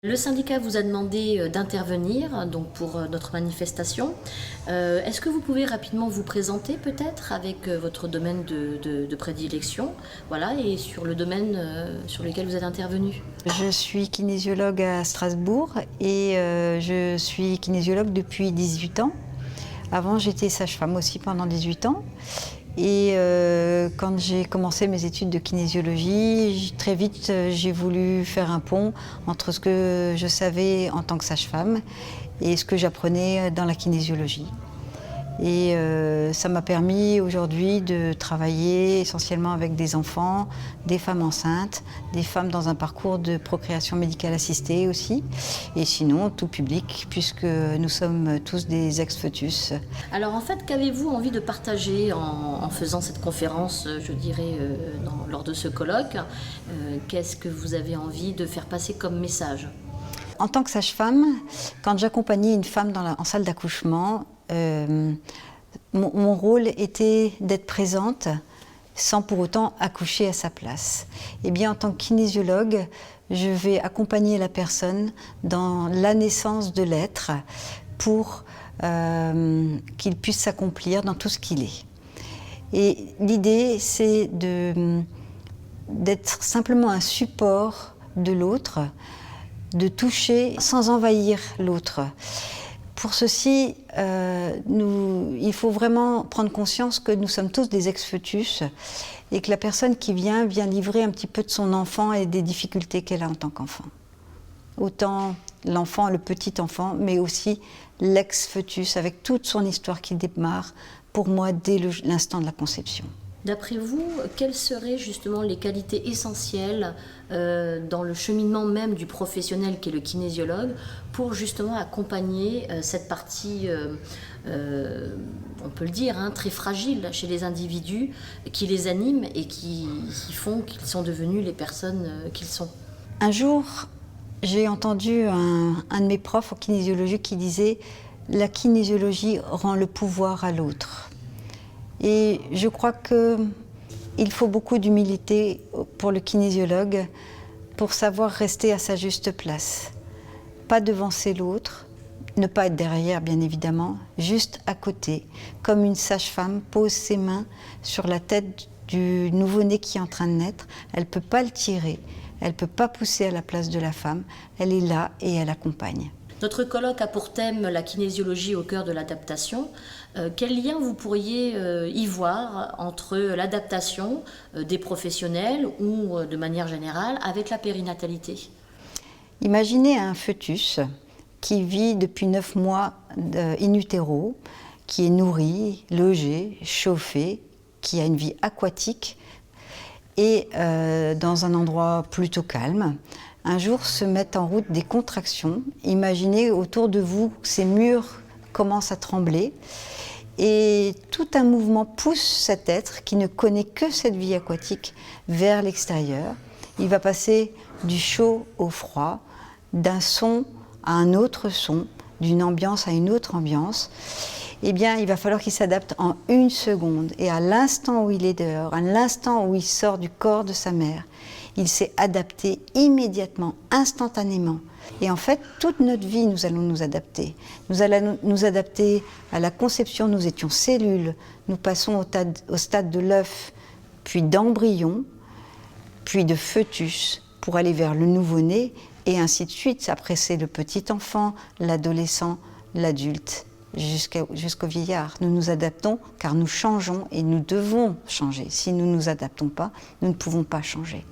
Le syndicat vous a demandé d'intervenir donc pour notre manifestation. Est-ce que vous pouvez rapidement vous présenter peut-être avec votre domaine de prédilection, voilà, et sur le domaine sur lequel vous êtes intervenu? Je suis kinésiologue à Strasbourg et je suis kinésiologue depuis 18 ans. Avant, j'étais sage-femme aussi pendant 18 ans. Et quand j'ai commencé mes études de kinésiologie, très vite, j'ai voulu faire un pont entre ce que je savais en tant que sage-femme et ce que j'apprenais dans la kinésiologie. Et ça m'a permis aujourd'hui de travailler essentiellement avec des enfants, des femmes enceintes, des femmes dans un parcours de procréation médicale assistée aussi, et sinon tout public, puisque nous sommes tous des ex-fœtus. Alors en fait, qu'avez-vous envie de partager en faisant cette conférence, je dirais, lors de ce colloque? Qu'est-ce que vous avez envie de faire passer comme message? En tant que sage-femme, quand j'accompagnais une femme en salle d'accouchement, mon rôle était d'être présente sans pour autant accoucher à sa place. Et bien en tant que kinésiologue, je vais accompagner la personne dans la naissance de l'être pour qu'il puisse s'accomplir dans tout ce qu'il est. Et l'idée, c'est d'être simplement un support de l'autre, de toucher sans envahir l'autre. Pour ceci, il faut vraiment prendre conscience que nous sommes tous des ex-fœtus et que la personne qui vient livrer un petit peu de son enfant et des difficultés qu'elle a en tant qu'enfant. Autant l'enfant, le petit enfant, mais aussi l'ex-fœtus avec toute son histoire qui démarre pour moi dès l'instant de la conception. D'après vous, quelles seraient justement les qualités essentielles dans le cheminement même du professionnel qui est le kinésiologue pour justement accompagner cette partie, on peut le dire, hein, très fragile chez les individus qui les animent et qui font qu'ils sont devenus les personnes qu'ils sont? Un jour, j'ai entendu un de mes profs en kinésiologie qui disait « La kinésiologie rend le pouvoir à l'autre ». Et je crois qu'il faut beaucoup d'humilité pour le kinésiologue pour savoir rester à sa juste place. Pas devancer l'autre, ne pas être derrière bien évidemment, juste à côté, comme une sage-femme pose ses mains sur la tête du nouveau-né qui est en train de naître. Elle ne peut pas le tirer, elle ne peut pas pousser à la place de la femme, elle est là et elle accompagne. Notre colloque a pour thème la kinésiologie au cœur de l'adaptation. Quel lien vous pourriez y voir entre l'adaptation des professionnels ou de manière générale avec la périnatalité? Imaginez un fœtus qui vit depuis 9 mois in utero, qui est nourri, logé, chauffé, qui a une vie aquatique et dans un endroit plutôt calme. Un jour se mettent en route des contractions. Imaginez autour de vous que ces murs commencent à trembler et tout un mouvement pousse cet être qui ne connaît que cette vie aquatique vers l'extérieur. Il va passer du chaud au froid, d'un son à un autre son, d'une ambiance à une autre ambiance. Eh bien, il va falloir qu'il s'adapte en 1 seconde. Et à l'instant où il est dehors, à l'instant où il sort du corps de sa mère, il s'est adapté immédiatement, instantanément. Et en fait, toute notre vie, nous allons nous adapter. Nous allons nous adapter à la conception, nous étions cellules. Nous passons au stade de l'œuf, puis d'embryon, puis de fœtus, pour aller vers le nouveau-né, et ainsi de suite. Après, c'est le petit enfant, l'adolescent, l'adulte, jusqu'au vieillard. Nous nous adaptons car nous changeons et nous devons changer. Si nous ne nous adaptons pas, nous ne pouvons pas changer.